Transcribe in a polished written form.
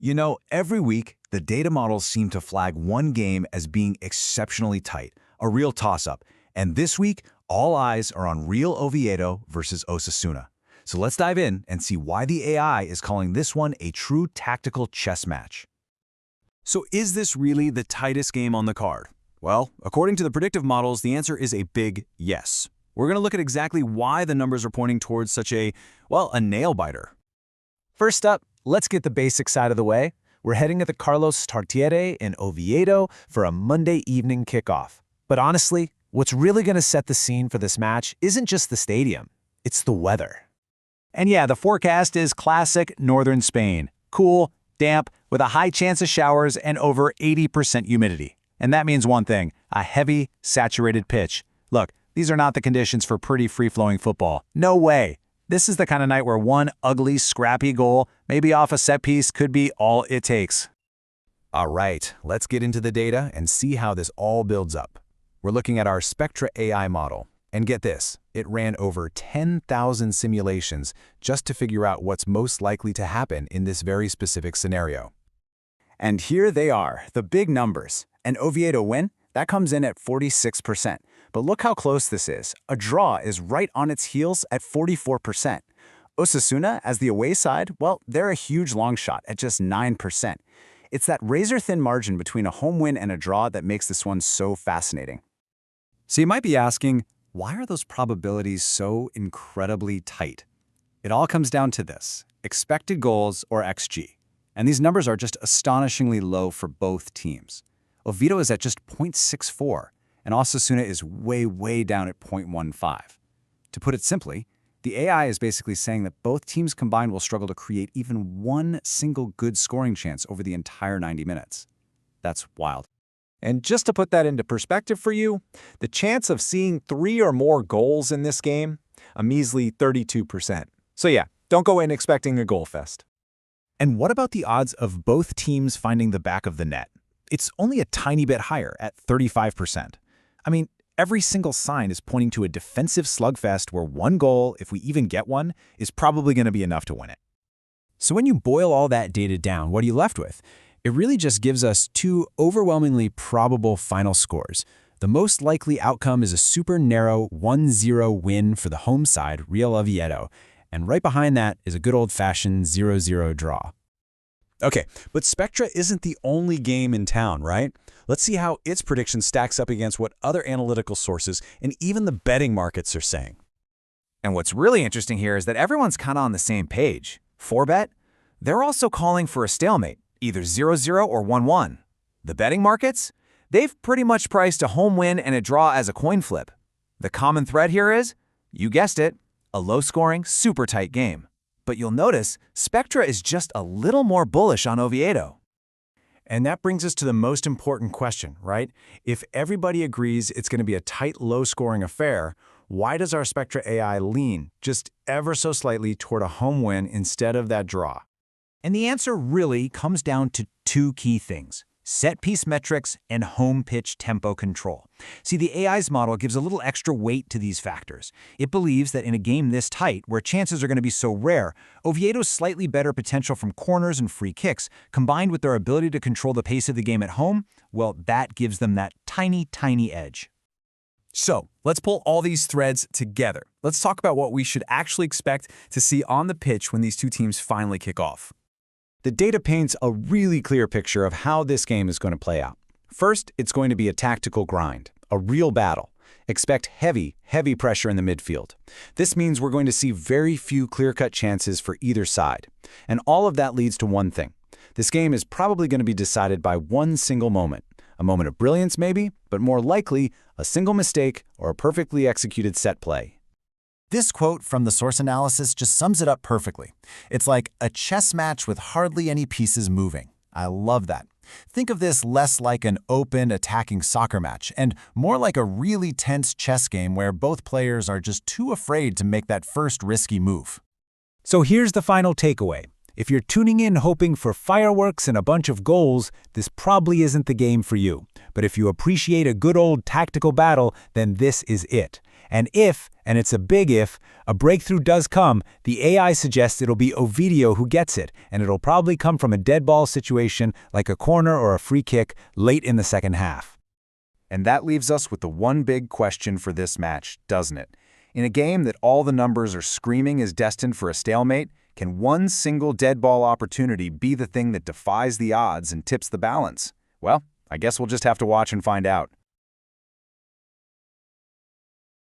You know, every week, the data models seem to flag one game as being exceptionally tight, a real toss-up. And this week, all eyes are on Real Oviedo versus Osasuna. So let's dive in and see why the AI is calling this one a true tactical chess match. So is this really the tightest game on the card? Well, according to the predictive models, the answer is a big yes. We're going to look at exactly why the numbers are pointing towards such a nail-biter. First up, let's get the basics out of the way. We're heading to the Carlos Tartiere in Oviedo for a Monday evening kickoff. But honestly, what's really going to set the scene for this match isn't just the stadium, it's the weather. And yeah, the forecast is classic northern Spain. Cool, damp, with a high chance of showers and over 80% humidity. And that means one thing, a heavy, saturated pitch. Look, these are not the conditions for pretty free-flowing football. No way. This is the kind of night where one ugly, scrappy goal, maybe off a set piece, could be all it takes. All right, let's get into the data and see how this all builds up. We're looking at our SPECTRA AI model. And get this, it ran over 10,000 simulations just to figure out what's most likely to happen in this very specific scenario. And here they are, the big numbers. An Oviedo win? That comes in at 46%. But look how close this is. A draw is right on its heels at 44%. Osasuna, as the away side, well, they're a huge long shot at just 9%. It's that razor-thin margin between a home win and a draw that makes this one so fascinating. So you might be asking, why are those probabilities so incredibly tight? It all comes down to this, expected goals or XG. And these numbers are just astonishingly low for both teams. Oviedo is at just 0.64, and Osasuna is way down at 0.15. To put it simply, the AI is basically saying that both teams combined will struggle to create even one single good scoring chance over the entire 90 minutes. That's wild. And just to put that into perspective for you, the chance of seeing 3 or more goals in this game, a measly 32%. So yeah, don't go in expecting a goal fest. And what about the odds of both teams finding the back of the net? It's only a tiny bit higher at 35%. I mean, every single sign is pointing to a defensive slugfest where one goal, if we even get one, is probably going to be enough to win it. So when you boil all that data down, what are you left with? It really just gives us two overwhelmingly probable final scores. The most likely outcome is a super narrow 1-0 win for the home side, Real Oviedo, and right behind that is a good old-fashioned 0-0 draw. Okay, but SPECTRA isn't the only game in town, right? Let's see how its prediction stacks up against what other analytical sources and even the betting markets are saying. And what's really interesting here is that everyone's kind of on the same page. Forebet, they're also calling for a stalemate, either 0-0 or 1-1. The betting markets, they've pretty much priced a home win and a draw as a coin flip. The common thread here is, you guessed it, a low-scoring, super tight game. But you'll notice, SPECTRA is just a little more bullish on Oviedo. And that brings us to the most important question, right? If everybody agrees it's going to be a tight, low-scoring affair, why does our SPECTRA AI lean just ever so slightly toward a home win instead of that draw? And the answer really comes down to two key things: set-piece metrics and home pitch tempo control. See, the AI's model gives a little extra weight to these factors. It believes that in a game this tight, where chances are going to be so rare, Oviedo's slightly better potential from corners and free kicks, combined with their ability to control the pace of the game at home, well, that gives them that tiny edge. So, let's pull all these threads together. Let's talk about what we should actually expect to see on the pitch when these two teams finally kick off. The data paints a really clear picture of how this game is going to play out. First, it's going to be a tactical grind, a real battle. Expect heavy pressure in the midfield. This means we're going to see very few clear-cut chances for either side. And all of that leads to one thing. This game is probably going to be decided by one single moment. A moment of brilliance, maybe, but more likely, a single mistake or a perfectly executed set play. This quote from the source analysis just sums it up perfectly. It's like a chess match with hardly any pieces moving. I love that. Think of this less like an open, attacking soccer match and more like a really tense chess game where both players are just too afraid to make that first risky move. So here's the final takeaway. If you're tuning in hoping for fireworks and a bunch of goals, this probably isn't the game for you. But if you appreciate a good old tactical battle, then this is it. And if, and it's a big if, a breakthrough does come, the AI suggests it'll be Oviedo who gets it, and it'll probably come from a dead ball situation like a corner or a free kick late in the second half. And that leaves us with the one big question for this match, doesn't it? In a game that all the numbers are screaming is destined for a stalemate, can one single dead ball opportunity be the thing that defies the odds and tips the balance? Well, I guess we'll just have to watch and find out.